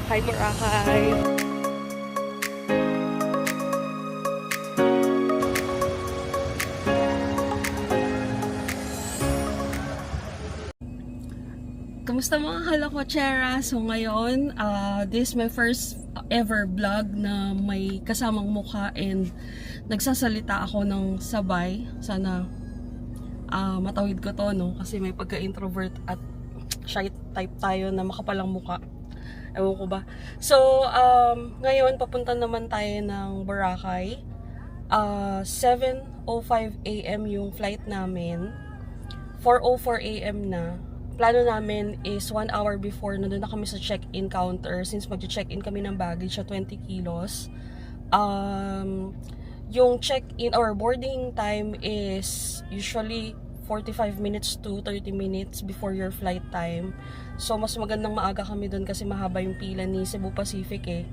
Hi, Boracay! Kamusta mga kalakotsera? So ngayon, this is my first ever vlog na may kasamang mukha and nagsasalita ako ng sabay. Sana matawid ko to, no? Kasi may pagka-introvert at shy type tayo na makapalang mukha. Ewan ko ba. So, ngayon papunta naman tayo ng Boracay. 7:05 AM yung flight namin. 4:04 AM na. Plano namin is 1 hour before nandun na kami sa check-in counter since mag-check-in kami ng baggage sa 20 kilos. Yung check-in or boarding time is usually 45 minutes to 30 minutes before your flight time. So mas magandang maaga kami doon kasi mahaba yung pila ni Cebu Pacific eh.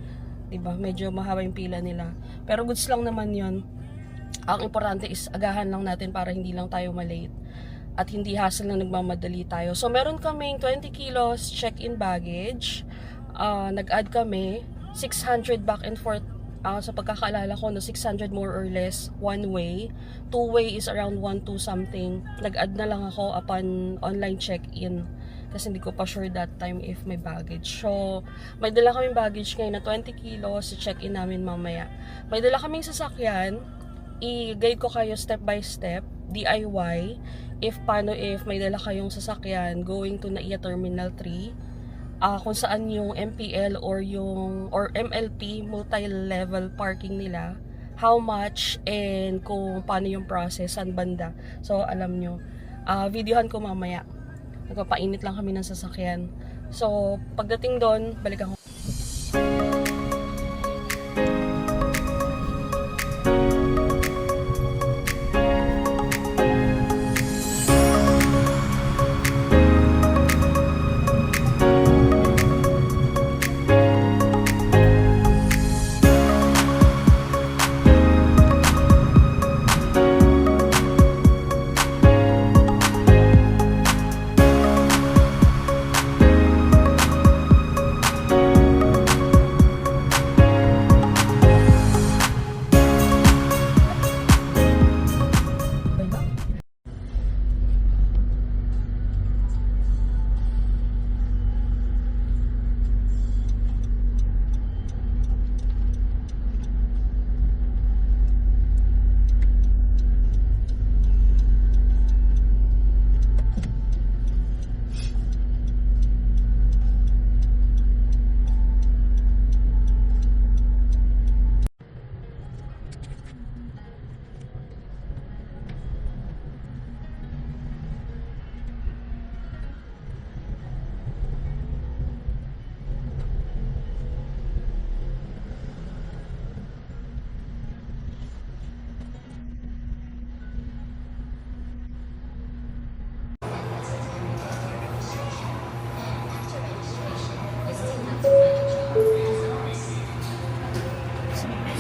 'Di ba? Medyo mahaba yung pila nila. Pero goods lang naman 'yon. Ang importante is agahan lang natin para hindi lang tayo malate. At hindi hassle na nagmamadali tayo. So, meron kaming 20 kilos check-in baggage. Nag-add kami 600 back and forth. Sa pagkakaalala ko, no, 600 more or less one way. Two way is around 1-2 something. Nag-add na lang ako upon online check-in. Kasi hindi ko pa sure that time if may baggage. So, may dala kaming baggage ngayon na 20 kilos. Check-in namin mamaya. May dala kaming sasakyan. I-guide ko kayo step by step. DIY. If may dala kayong sasakyan going to NAIA Terminal 3, kung saan yung MPL or MLP multi-level parking nila, how much and kung paano yung process, saan banda. So alam nyo, videohan ko mamaya. Nagpapainit lang kami ng sasakyan. So pagdating doon, balikan ko.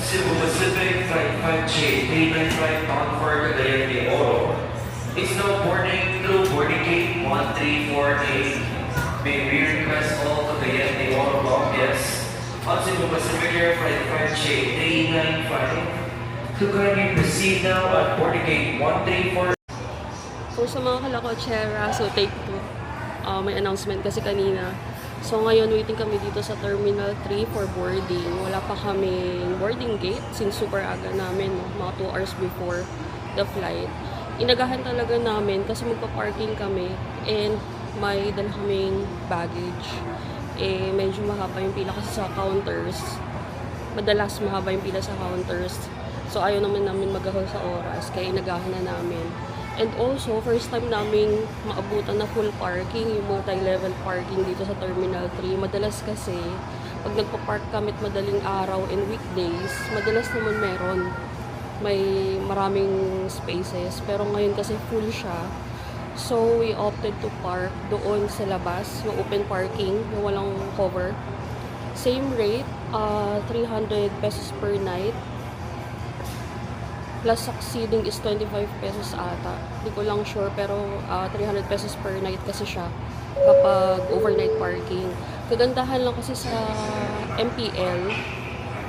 Cebu Pacific Flight 5J 395 bound for Cagayan de Oro. It's now boarding through boarding gate 1348. May we request all Cagayan de Oro bound guests on Cebu Pacific Air Flight 5J 395 to kindly proceed now at boarding gate 134. So sa mga kalakotsera, so take 2. May announcement kasi kanina. So ngayon waiting kami dito sa Terminal 3 for boarding. Wala pa kaming boarding gate since super aga namin, no? Mga 2 hours before the flight. Inagahan talaga namin kasi magpa-parking kami and may dala kaming baggage. Medyo mahaba yung pila kasi sa counters. Madalas mahaba yung pila sa counters. So ayaw naman namin magahol sa oras kaya inagahan na namin. And also, first time naming maabutan na full parking, yung multi-level parking dito sa Terminal 3. Madalas kasi, pag nagpa-park kami at madaling araw and weekdays, madalas naman meron. May maraming spaces. Pero ngayon kasi full siya. So, we opted to park doon sa labas, yung open parking, yung walang cover. Same rate, 300 pesos per night. Plus succeeding is 25 pesos ata. Hindi ko lang sure pero 300 pesos per night kasi siya kapag overnight parking. Kagandahan lang kasi sa MPL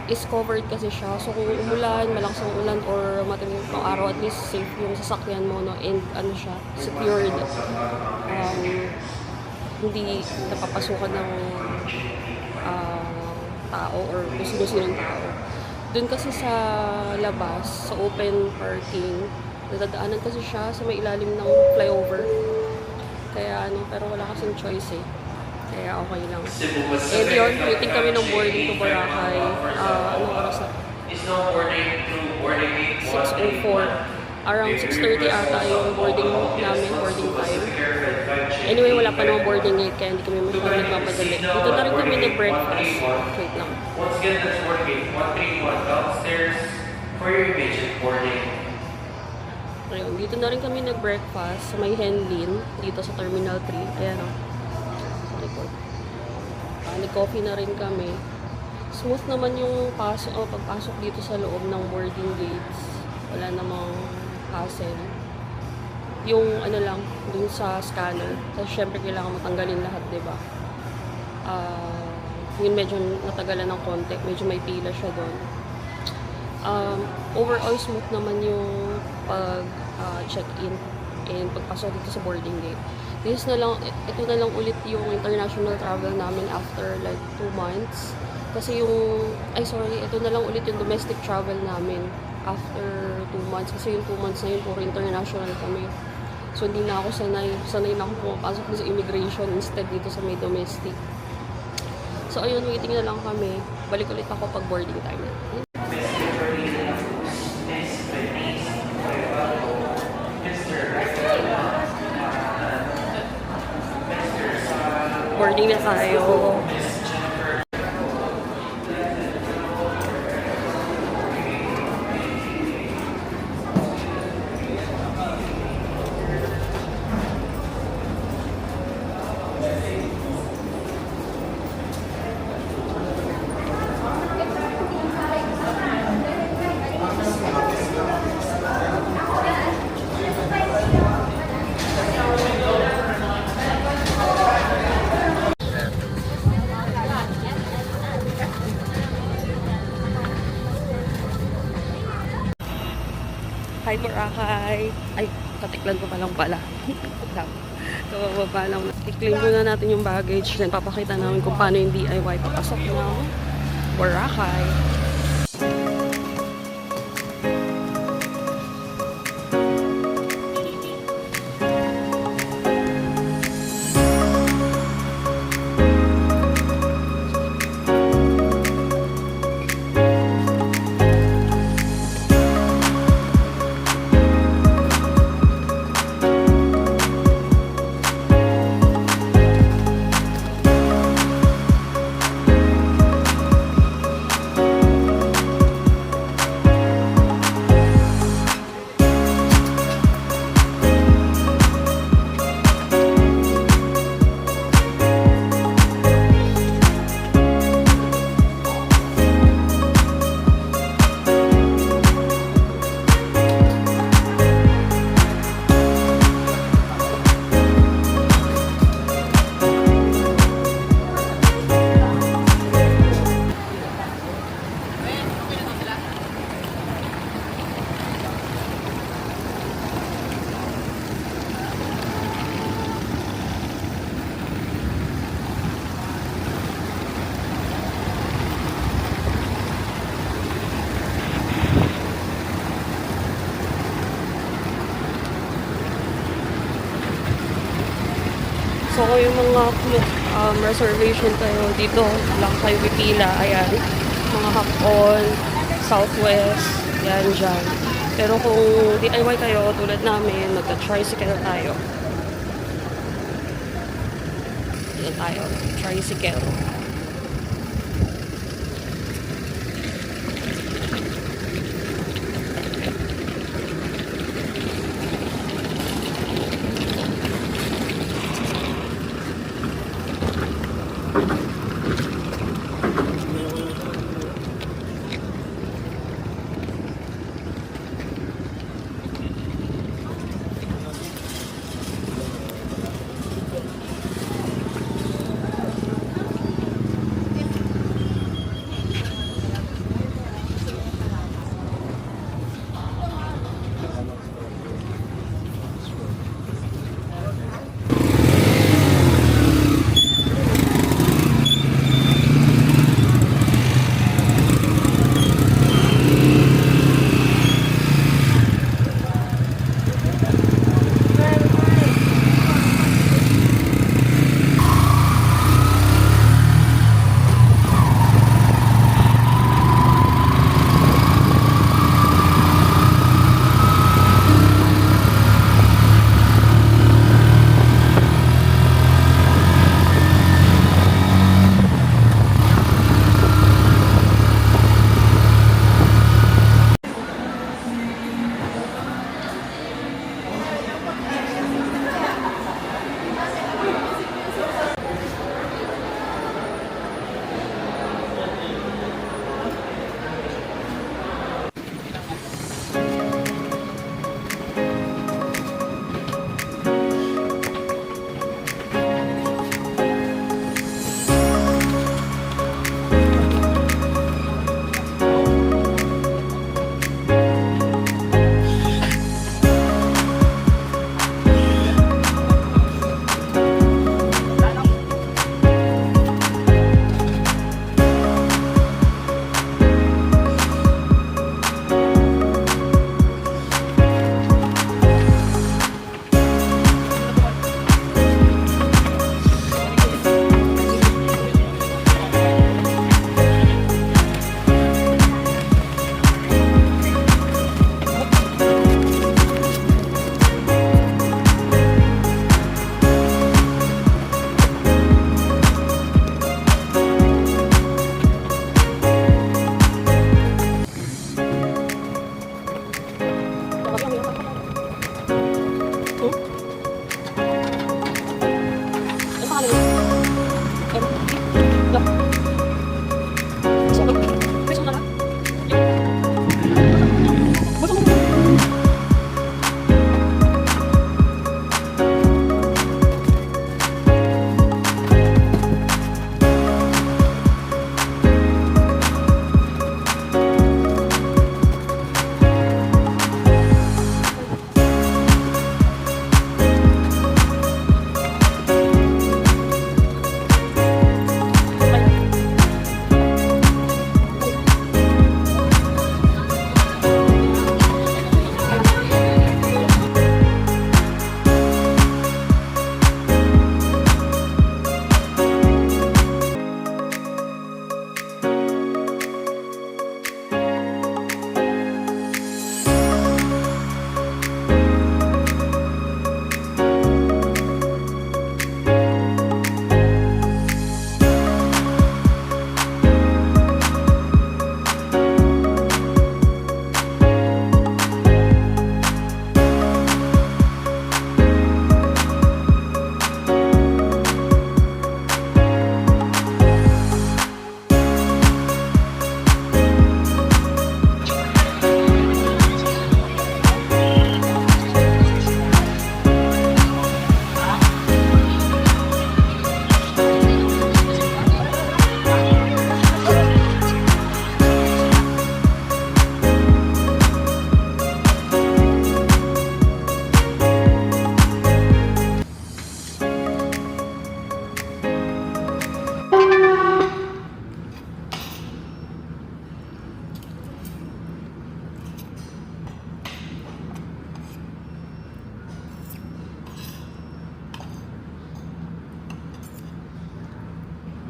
is covered kasi siya. So kung umulan, malakas ang ulan or matinig ng araw, at least safe yung sasakyan mo, no? And ano siya, secured. Hindi napapasukan ng tao or kung sino tao. Doon kasi sa labas, sa open parking, nadadaanan kasi siya sa may ilalim ng flyover. Kaya ano, pero wala kasing choice eh. Kaya okay lang. And yun, waiting kami ng boarding to Boracay. Anong oras na? Is now boarding through boarding gate 6:04. Around 6:30 ata yung boarding namin, boarding time. Anyway, wala pa namang boarding gate kaya hindi kami masyadong nagmamadali. Dito na rin kami nag-breakfast. Wait lang. Once again, that's boarding gate 131 downstairs for your immediate boarding. Ayun, dito na rin kami nag-breakfast sa may Henlin, dito sa Terminal 3. Ayan o. Sa likod. Nag-coffee na rin kami. Smooth naman yung pagpasok dito sa loob ng boarding gates. Wala namang hassle. Yung ano lang, dun sa scanner. Kasi syempre kailangan matanggalin lahat, diba? Yun medyo natagalan ng konti. Medyo may pila siya doon. Overall smooth naman yung pag-check-in and pagpasok dito sa boarding gate. Ito na lang ulit yung international travel namin after like 2 months. Kasi ito na lang ulit yung domestic travel namin after 2 months. Kasi yung 2 months na yun, puro international kami. So, hindi na ako sanay. Sanay na ako pumapasok sa immigration instead dito sa may domestic. So, ayun, waiting na lang kami. Balik ulit ako pag boarding time. Boarding na tayo. Hi, Boracay! Ay, katiklan ko pa lang pala. Kababa lang. I-claim muna natin yung baggage. Then, papakita namin kung paano yung DIY papasok ng Boracay. So, kung yung mga reservation kayo dito, lang kayo pipila, ayan, mga Hapon, Southwest, yan dyan. Pero kung DIY kayo, tulad namin, magta-tricycle tayo. Yan tayo, tricycle.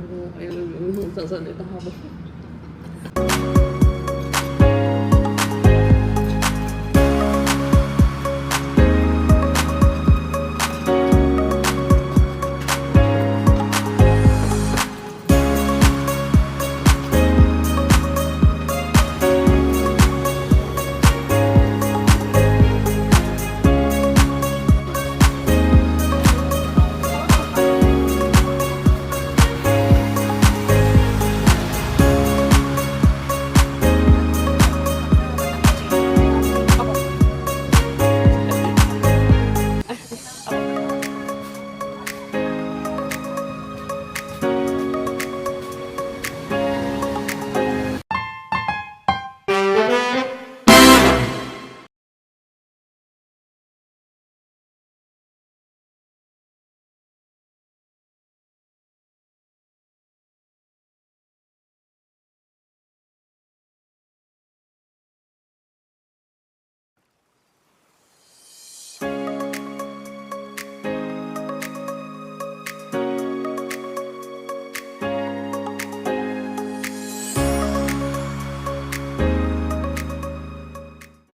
Kaya sasalita ako.